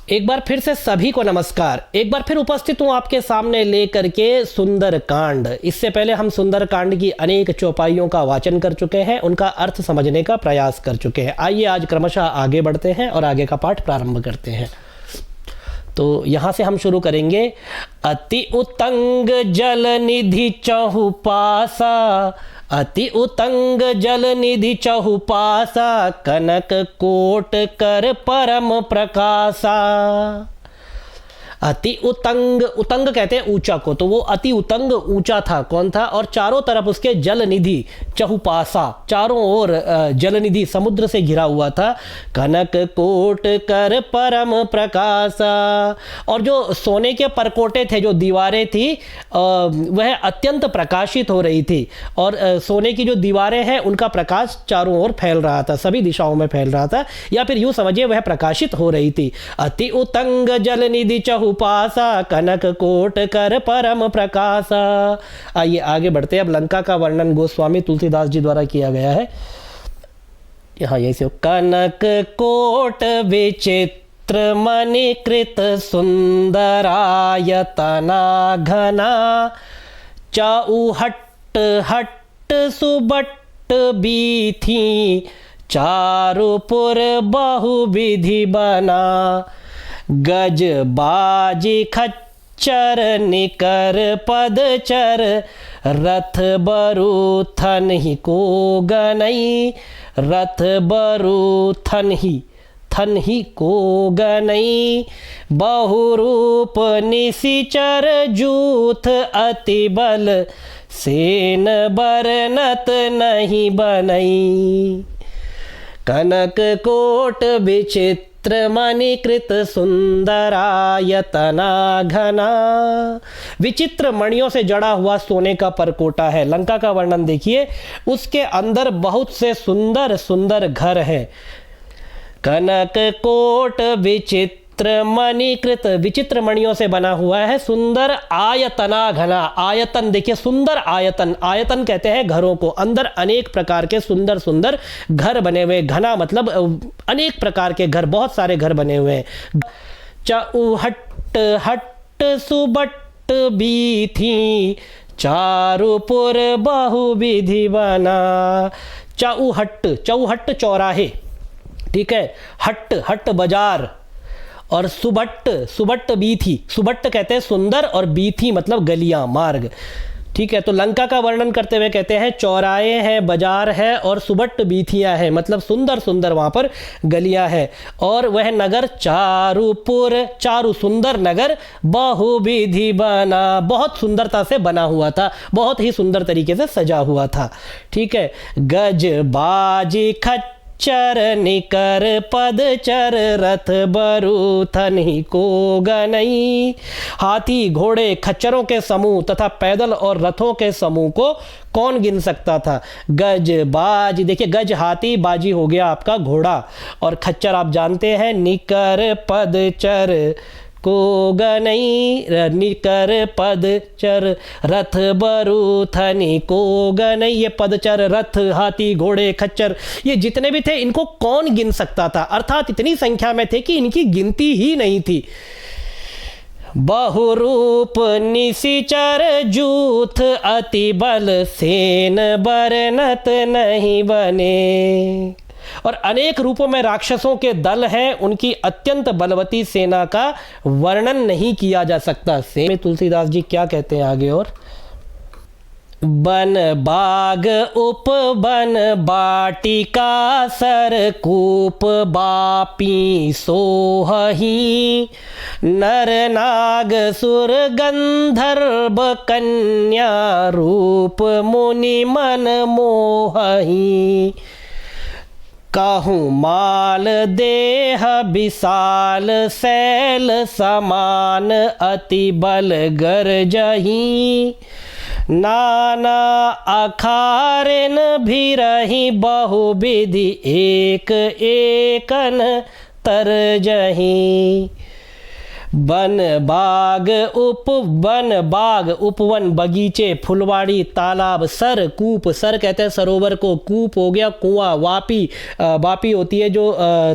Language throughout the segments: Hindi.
एक बार फिर से सभी को नमस्कार। एक बार फिर उपस्थित हूँ आपके सामने लेकर के सुंदरकांड। इससे पहले हम सुंदरकांड की अनेक चौपाइयों का वाचन कर चुके हैं, उनका अर्थ समझने का प्रयास कर चुके हैं। आइए आज क्रमशः आगे बढ़ते हैं और आगे का पाठ प्रारंभ करते हैं। तो यहाँ से हम शुरू करेंगे। अति उतंग जल निधि चहुपासा, अति उतंग जल निधि चहुपासा, कनक कोट कर परम प्रकाशा। अति उतंग, उतंग कहते हैं ऊंचा को, तो वो अति उतंग ऊंचा था। कौन था? और चारों तरफ उसके जल निधि चहुपासा, चारों ओर जल निधि समुद्र से घिरा हुआ था। कनक कोट कर परम प्रकाशा, और जो सोने के परकोटे थे, जो दीवारें थी, वह अत्यंत प्रकाशित हो रही थी। और सोने की जो दीवारें हैं उनका प्रकाश चारों ओर फैल रहा था, सभी दिशाओं में फैल रहा था, या फिर यूं समझिए वह प्रकाशित हो रही थी। अति उतंग जल निधि चहुपासा, कनक कोट कर परम प्रकाशा। आइए आगे बढ़ते हैं। अब लंका का वर्णन गोस्वामी तुलसीदास जी द्वारा किया गया है। यहाँ यही से कनक कोट विचित्र मणिकृत सुंदरायतना घना, चौहट्ट हट्ट सुबट्ट बीथी, चारुपुर बहुविधि बना। गज बाजी खच्चर निकर पदचर, रथ बरु थन ही को गनई, रथ बरु थन ही को गनई। बहुरूप निशिचर जूथ अति बल, सेन बरनत नहीं बनई। कनक कोट विचित्र मणिकृत सुंदरायतना घना, विचित्र मणियों से जड़ा हुआ सोने का परकोटा है। लंका का वर्णन देखिए, उसके अंदर बहुत से सुंदर सुंदर घर हैं। कनक कोट विचित्र मणिकृत, विचित्र मणियों से बना हुआ है। सुंदर आयतना घना, आयतन देखिए, सुंदर आयतन, आयतन कहते हैं घरों को। अंदर अनेक प्रकार के सुंदर सुंदर घर बने हुए। घना मतलब अनेक प्रकार के घर, बहुत सारे घर बने हुए हैं। चौहट्ट हट्ट सुबट्ट बीथी, चारुपुर बहुविधि बना। चौहट्ट, चौहट्ट चौराहे, ठीक है। हट्ट, हट्ट बाजार। और सुबट्ट, सुबट्ट बीथी, सुबट्ट कहते हैं सुंदर, और बीथी मतलब गलियां, मार्ग, ठीक है। तो लंका का वर्णन करते हुए कहते हैं चौराहे हैं, बाजार है, और सुबट्ट बीथियां हैं, मतलब सुंदर सुंदर वहां पर गलियां हैं। और वह नगर चारुपुर, चारु सुंदर नगर, बहुविधि बना, बहुत सुंदरता से बना हुआ था, बहुत ही सुंदर तरीके से सजा हुआ था, ठीक है। गज बाजी खच्चर निकर पदचर, रथ बरु थन ही को गनई। हाथी घोड़े खच्चरों के समूह तथा पैदल और रथों के समूह को कौन गिन सकता था। गज बाजी, देखिए गज हाथी, बाजी हो गया आपका घोड़ा, और खच्चर आप जानते हैं। निकर पदचर को गनई, निकर पदचर, रथ बरु थनी को गनई। ये पदचर, रथ, हाथी, घोड़े, खच्चर, ये जितने भी थे इनको कौन गिन सकता था, अर्थात इतनी संख्या में थे कि इनकी गिनती ही नहीं थी। बहुरूप निशिचर जूथ अति बल, सेन बरनत नहीं बने। और अनेक रूपों में राक्षसों के दल हैं, उनकी अत्यंत बलवती सेना का वर्णन नहीं किया जा सकता। से तुलसीदास जी क्या कहते हैं आगे और। बन बाग उप बन बाटिका, सरकूप बापी सोहही। नर नाग सुर गंधर्व कन्या, रूप मुनि मन मोहही। कहूँ माल देह विशाल, शैल समान अति बल गरजही। नाना अखारिन भी रही, बहुविधि एक एकन तरजही। वन बाग उपवन, बगीचे, फुलवाड़ी, तालाब, सर, कूप, सर कहते हैं सरोवर को, कूप हो गया कुआं, वापी होती है जो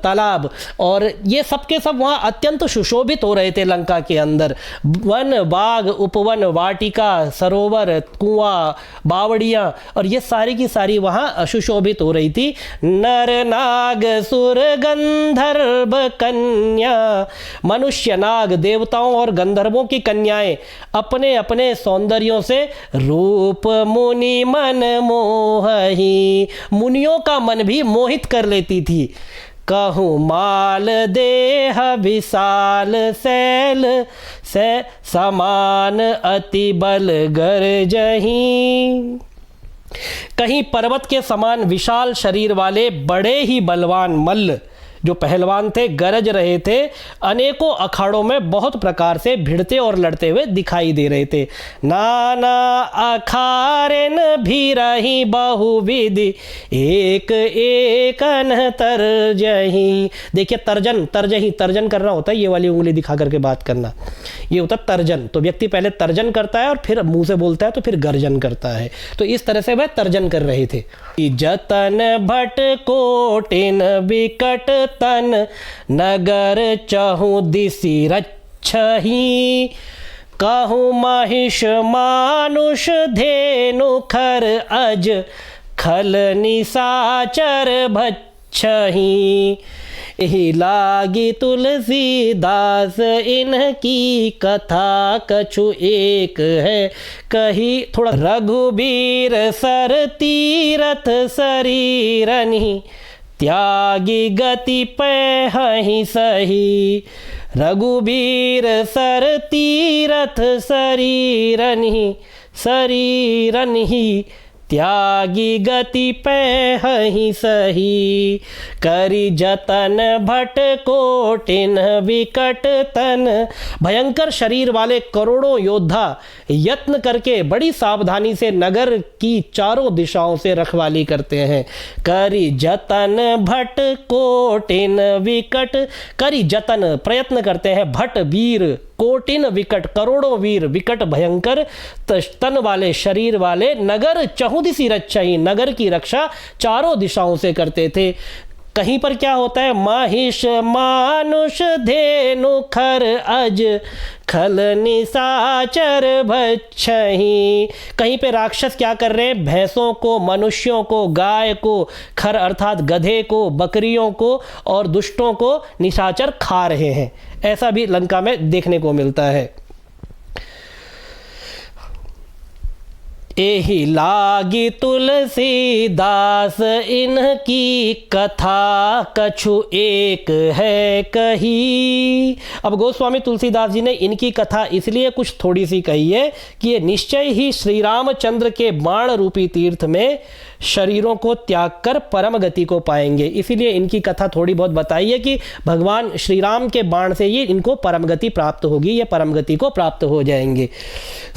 तालाब, और ये सब के सब वहाँ अत्यंत सुशोभित हो रहे थे लंका के अंदर। वन बाग उपवन वाटिका सरोवर कुआं बावड़ियाँ, और ये सारी की सारी वहाँ सुशोभित हो रही थी। नर नाग सुर गंधर्व कन्या, मनुष्य नाग देवताओं और गंधर्वों की कन्याएं अपने अपने सौंदर्यों से रूप मुनि मन मोहही, मुनियों का मन भी मोहित कर लेती थी। कहूँ माल देह विशाल सैल से समान अति बल गरजही, कहीं पर्वत के समान विशाल शरीर वाले बड़े ही बलवान मल्ल जो पहलवान थे गरज रहे थे, अनेकों अखाड़ों में बहुत प्रकार से भिड़ते और लड़ते हुए दिखाई दे रहे थे। नाना अखारेन भी रही बहुविधि, एक एक तर्जही। देखिए तर्जही, तर्जन करना होता है, ये वाली उंगली दिखा करके बात करना, ये होता है तर्जन। तो व्यक्ति पहले तर्जन करता है और फिर मुंह से बोलता है तो फिर गर्जन करता है। तो इस तरह से वह तर्जन कर रहे थे। जतन भट कोटिन विकट तन, नगर चहु दिशि रक्षही, कहूँ महिष मानुष धेनु खर अज, खल निशाचर भक्षही। यही लागी तुलसीदास इनकी कथा कछु एक है कही, थोड़ा रघुबीर सर तीरथ शरीरनि, त्यागी गति पैहि सही। रघुबीर सर तीरथ शरीरनि, त्यागी गति पैहि सही। करी जतन भट कोटिन विकट तन, भयंकर शरीर वाले करोड़ों योद्धा यत्न करके बड़ी सावधानी से नगर की चारों दिशाओं से रखवाली करते हैं। करी जतन भट कोटिन विकट, करी जतन प्रयत्न करते हैं, भट वीर, कोटिन विकट करोड़ों वीर, विकट भयंकर, तन वाले शरीर वाले, नगर चहुदिशि रक्षाई, नगर की रक्षा चारों दिशाओं से करते थे। कहीं पर क्या होता है, महिष मानुष धेनु खर अज, खल निशाचर भक्षही। कहीं पे राक्षस क्या कर रहे हैं, भैंसों को, मनुष्यों को, गाय को, खर अर्थात गधे को, बकरियों को और दुष्टों को निशाचर खा रहे हैं। ऐसा भी लंका में देखने को मिलता है। एही लागी तुलसीदास इनकी कथा कछु एक है कही। अब गोस्वामी तुलसीदास जी ने इनकी कथा इसलिए कुछ थोड़ी सी कही है कि ये निश्चय ही श्री रामचंद्र के बाण रूपी तीर्थ में शरीरों को त्याग कर परम गति को पाएंगे। इसीलिए इनकी कथा थोड़ी बहुत बताई है कि भगवान श्री राम के बाण से ही इनको परम गति प्राप्त होगी, ये परम गति को प्राप्त हो जाएंगे।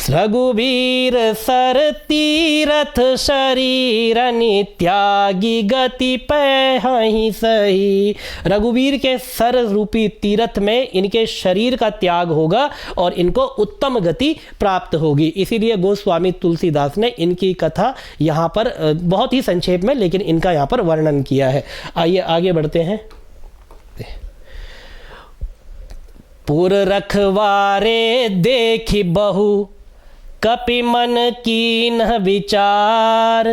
रघुवीर सर तीरथ शरीरनि, त्यागी गति पैहि सही। रघुवीर के सर रूपी तीर्थ में इनके शरीर का त्याग होगा और इनको उत्तम गति प्राप्त होगी। इसीलिए गोस्वामी तुलसीदास ने इनकी कथा यहाँ पर बहुत ही संक्षेप में लेकिन इनका यहाँ पर वर्णन किया है। आइए आगे बढ़ते हैं। पुर रखवारे देखी बहु, कपि मन कीन विचार,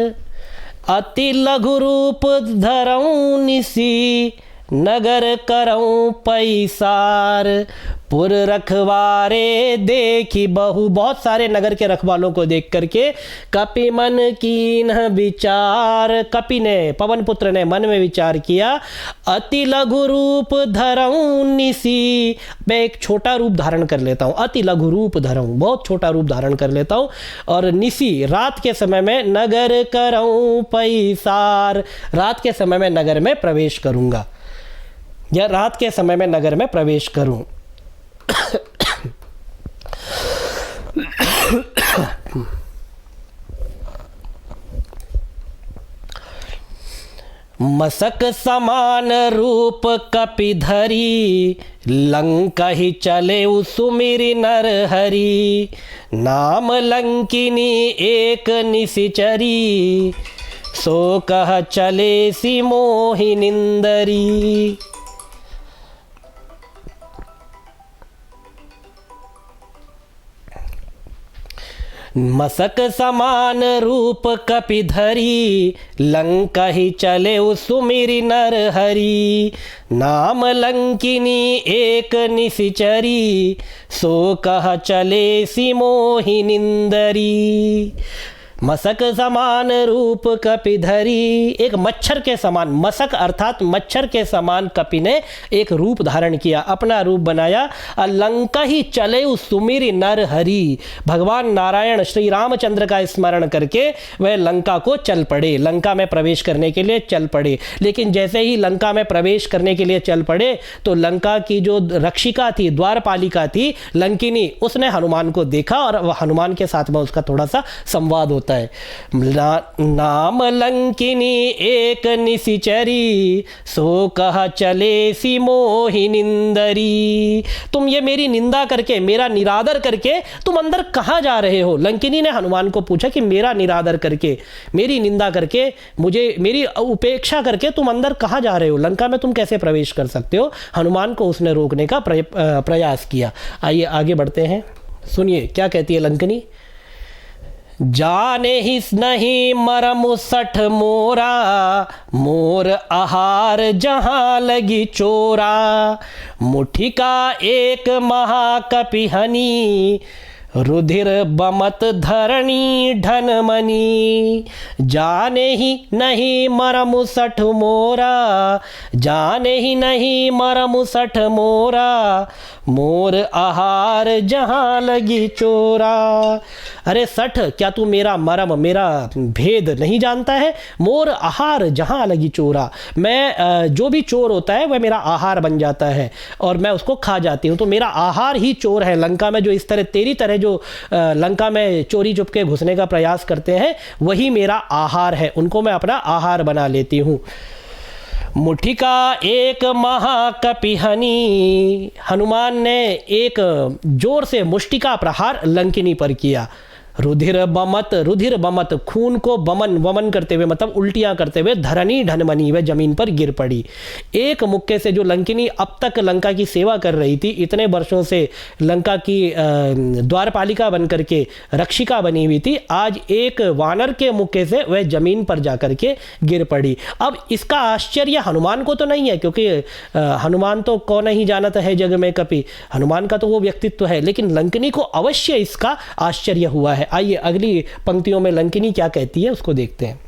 अति लघु रूप धरऊं निसी, नगर करऊं पैसार। पुर रखवारे देखी बहु, बहुत सारे नगर के रखवालों को देख करके, कपि मन कीन विचार, कपि ने, पवन पुत्र ने मन में विचार किया, अति लघु रूप धरऊं निसी, मैं एक छोटा रूप धारण कर लेता हूँ, अति लघु रूप धरऊं, बहुत छोटा रूप धारण कर लेता हूँ, और निसी रात के समय में, नगर करऊं पैसार, रात के समय में नगर में प्रवेश करूँगा, या रात के समय में नगर में प्रवेश करूँ। मसक समान रूप कपिधरी, लंका ही चले सुमिरि नर हरि। नाम लंकिनी एक निशिचरी, सो कह चले सी मोहि निंदरी। मसक समान रूप कपिधरी, लंका ही चले सुमिरि नर हरि। नाम लंकिनी एक निशिचरी, सो कह चले सी मोहि निंदरी। मसक समान रूप कपिधरी, एक मच्छर के समान, मसक अर्थात मच्छर के समान कपि ने एक रूप धारण किया, अपना रूप बनाया। लंका ही चले सुमिरि नर हरि, भगवान नारायण श्री रामचंद्र का स्मरण करके वह लंका को चल पड़े, लंका में प्रवेश करने के लिए चल पड़े। लेकिन जैसे ही लंका में प्रवेश करने के लिए चल पड़े तो लंका की जो रक्षिका थी, द्वारपालिका थी लंकिनी, उसने हनुमान को देखा और वह हनुमान के साथ में उसका थोड़ा सा संवाद होता है। नाम लंकिनी एक निशिचरी, सो कह चले सी मोहि निंदरी। तुम ये मेरी निंदा करके, मेरा निरादर करके तुम अंदर कहाँ जा रहे हो? लंकिनी ने हनुमान को पूछा कि मेरा निरादर करके, मेरी निंदा करके, मुझे मेरी उपेक्षा करके तुम अंदर कहाँ जा रहे हो? लंका में तुम कैसे प्रवेश कर सकते हो? हनुमान को उसने रोकने का प्रयास किया। आइए आगे बढ़ते हैं, सुनिए क्या कहती है लंकिनी। जाने ही नहीं मरम सठ मोरा, मोर आहार जहाँ लगी चोरा। मुट्ठी का एक महाकपिहनी, रुधिर बमत धरणी ढनमनी। जाने ही नहीं मरम सठ मोरा, जाने ही नहीं मरम सठ मोरा। मोर आहार जहाँ लगी चोरा। अरे सठ, क्या तू मेरा मरम, मेरा भेद नहीं जानता है? मोर आहार जहाँ लगी चोरा, मैं जो भी चोर होता है वह मेरा आहार बन जाता है और मैं उसको खा जाती हूँ। तो मेरा आहार ही चोर है। लंका में जो इस तरह तेरी तरह जो लंका में चोरी चुपके घुसने का प्रयास करते हैं वही मेरा आहार है, उनको मैं अपना आहार बना लेती हूँ। मुट्ठी का एक महाकपिहनी, हनुमान ने एक जोर से मुष्टि का प्रहार लंकिनी पर किया। रुधिर बमत, रुधिर बमत, खून को बमन, वमन करते हुए मतलब उल्टियां करते हुए, धरनी ढनमनी, वह जमीन पर गिर पड़ी। एक मुक्के से जो लंकिनी अब तक लंका की सेवा कर रही थी, इतने वर्षों से लंका की द्वारपालिका बन करके रक्षिका बनी हुई थी, आज एक वानर के मुक्के से वह जमीन पर जाकर के गिर पड़ी। अब इसका आश्चर्य हनुमान को तो नहीं है, क्योंकि हनुमान तो कौन ही जानता है जग में कपि, हनुमान का तो वो व्यक्तित्व है, लेकिन लंकिनी को अवश्य इसका आश्चर्य हुआ है। आइए अगली पंक्तियों में लंकिनी क्या कहती है उसको देखते हैं।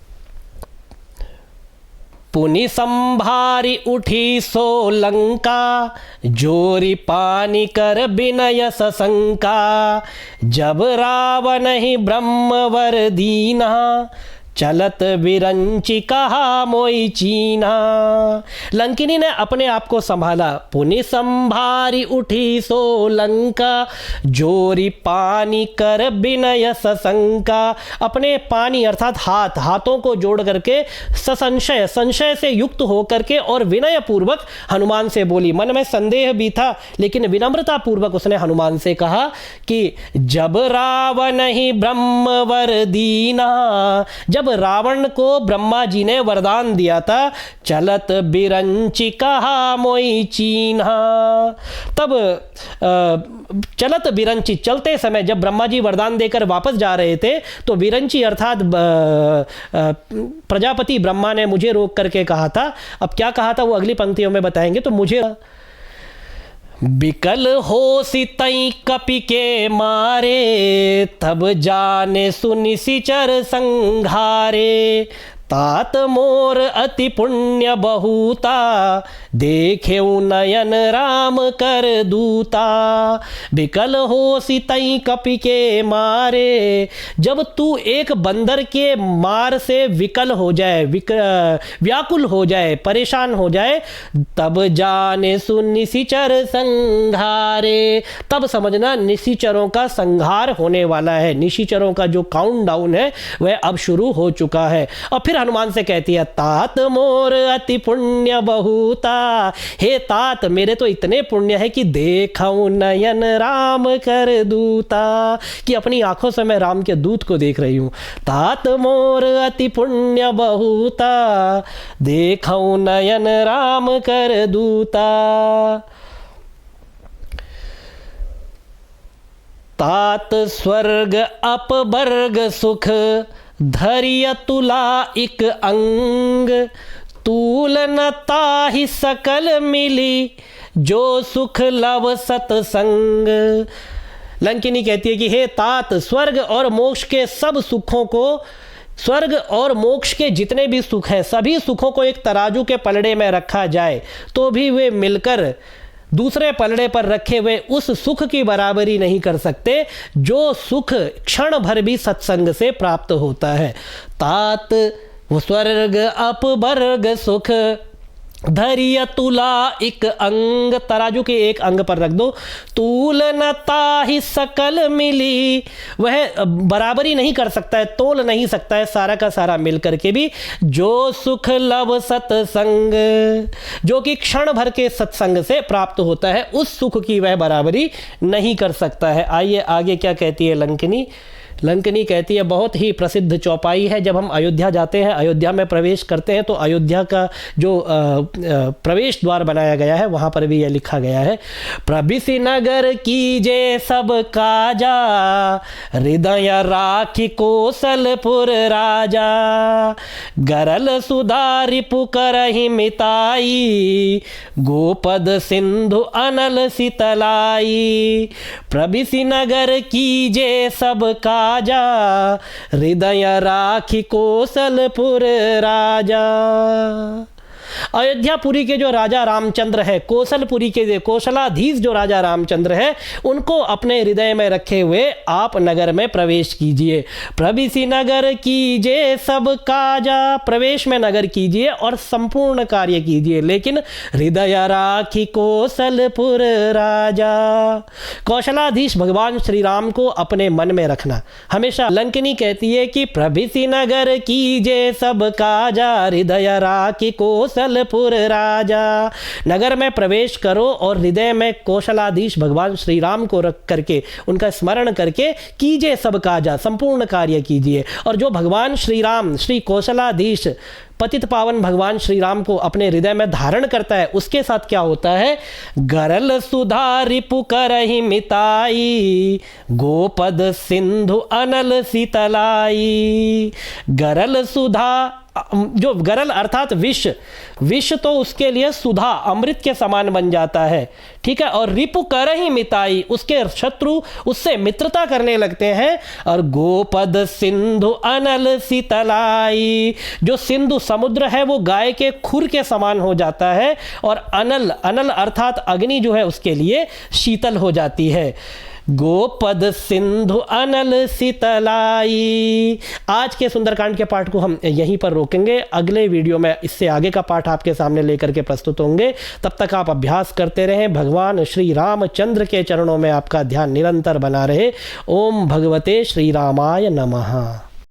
पुनि संभारी उठी सो लंका, जोरी पानी कर बिनय सशंका। जब रावण ही ब्रह्मवर दीना, चलत विरंचि कहा मोई चीना। लंकिनी ने अपने आप को संभाला। पुनि संभारी उठी सो लंका, जोरी पानी कर बिनय सशंका। अपने पानी अर्थात हाथ, हाथों को जोड़ करके ससंशय, संशय से युक्त होकर के और विनय पूर्वक हनुमान से बोली। मन में संदेह भी था लेकिन विनम्रता पूर्वक उसने हनुमान से कहा कि जब रावण ही ब्रह्मवर दीना, जब रावण को ब्रह्मा जी ने वरदान दिया था, चलत बिरंचि कहा मोई चीन्हा। तब चलत बिरंचि, चलते समय जब ब्रह्मा जी वरदान देकर वापस जा रहे थे तो बिरंचि अर्थात प्रजापति ब्रह्मा ने मुझे रोक करके कहा था। अब क्या कहा था वो अगली पंक्तियों में बताएंगे। तो मुझे बिकल हो सितई कपि के मारे, तब जाने सुनिशिचर संघारे। तात मोर अति पुण्य बहुता, देखे नयन राम कर दूता। बिकल हो सितई कपि के मारे, जब तू एक बंदर के मार से विकल हो जाए, व्याकुल हो जाए, परेशान हो जाए, तब जाने सुन निशिचर संघारे, तब समझना निशिचरों का संहार होने वाला है। निशिचरों का जो काउंटडाउन है वह अब शुरू हो चुका है। और फिर हनुमान से कहती है, तात मोर अति पुण्य बहुता, हे तात मेरे तो इतने पुण्य है कि देखऊं नयन राम कर दूता, कि अपनी आंखों से मैं राम के दूत को देख रही हूं। तात मोर अति पुण्य बहुता, देखऊं नयन राम कर दूता। तात स्वर्ग अपवर्ग सुख, धैर्य तुला इक अंग, तूल न ताहि सकल मिली, जो सुख लव सतसंग। लंकिनी कहती है कि हे तात, स्वर्ग और मोक्ष के सब सुखों को, स्वर्ग और मोक्ष के जितने भी सुख हैं, सभी सुखों को एक तराजू के पलड़े में रखा जाए तो भी वे मिलकर दूसरे पलड़े पर रखे हुए उस सुख की बराबरी नहीं कर सकते जो सुख क्षण भर भी सत्संग से प्राप्त होता है। तात वो स्वर्ग अपवर्ग सुख, धैर्य तुला इक अंग, तराजू के एक अंग पर रख दो। तूल न ताहि सकल मिली, वह बराबरी नहीं कर सकता है, तोल नहीं सकता है सारा का सारा मिल करके भी। जो सुख लव सत्संग, जो कि क्षण भर के सत्संग से प्राप्त होता है, उस सुख की वह बराबरी नहीं कर सकता है। आइए आगे क्या कहती है लंकिनी। लंकिनी कहती है, बहुत ही प्रसिद्ध चौपाई है। जब हम अयोध्या जाते हैं, अयोध्या में प्रवेश करते हैं, तो अयोध्या का जो प्रवेश द्वार बनाया गया है वहाँ पर भी यह लिखा गया है, प्रबिसि नगर कीजे सब काजा, हृदय राखी कौशलपुर राजा, गरल सुधा रिपु करहि मिताई, गोपद सिंधु अनल शीतलाई। प्रबिसि नगर कीजे सब काजा, हृदय राखी कौशलपुर राजा। अयोध्यापुरी के जो राजा रामचंद्र है, कौशलपुरी के कौशलाधीश जो राजा रामचंद्र है, उनको अपने हृदय में रखे हुए आप नगर में प्रवेश कीजिए। प्रबिसि नगर कीजिए सब काजा, प्रवेश में नगर कीजिए और संपूर्ण कार्य कीजिए, लेकिन हृदय राखी कौशलपुर राजा, कौशलाधीश भगवान श्री राम को अपने मन में रखना हमेशा। लंकिनी कहती है कि प्रबिसि नगर कीजिए सब काजा, हृदय राखी कौशलपुर राजा। नगर में प्रवेश करो और हृदय में कौशलाधीश भगवान श्री राम को रख करके, उनका स्मरण करके कीजिए सब काजा, संपूर्ण कार्य कीजिए। और जो भगवान श्री राम, श्री कौशलाधीश पतित पावन भगवान श्री राम को अपने हृदय में धारण करता है, उसके साथ क्या होता है, गरल सुधा रिपु करहि मिताई, गोपद सिंधु अनल शीतलाई। गरल सुधा, जो गरल अर्थात विष, विष तो उसके लिए सुधा अमृत के समान बन जाता है, ठीक है। और रिपु करहि मिताई, उसके शत्रु उससे मित्रता करने लगते हैं। और गोपद सिंधु अनल शीतलाई, जो सिंधु समुद्र है वो गाय के खुर के समान हो जाता है। और अनल, अनल अर्थात अग्नि जो है उसके लिए शीतल हो जाती है। गोपद सिंधु अनल शीतलाई। आज के सुंदरकांड के पाठ को हम यहीं पर रोकेंगे। अगले वीडियो में इससे आगे का पाठ आपके सामने लेकर के प्रस्तुत होंगे। तब तक आप अभ्यास करते रहें। भगवान श्री रामचंद्र के चरणों में आपका ध्यान निरंतर बना रहे। ओम भगवते श्री रामाय नमः।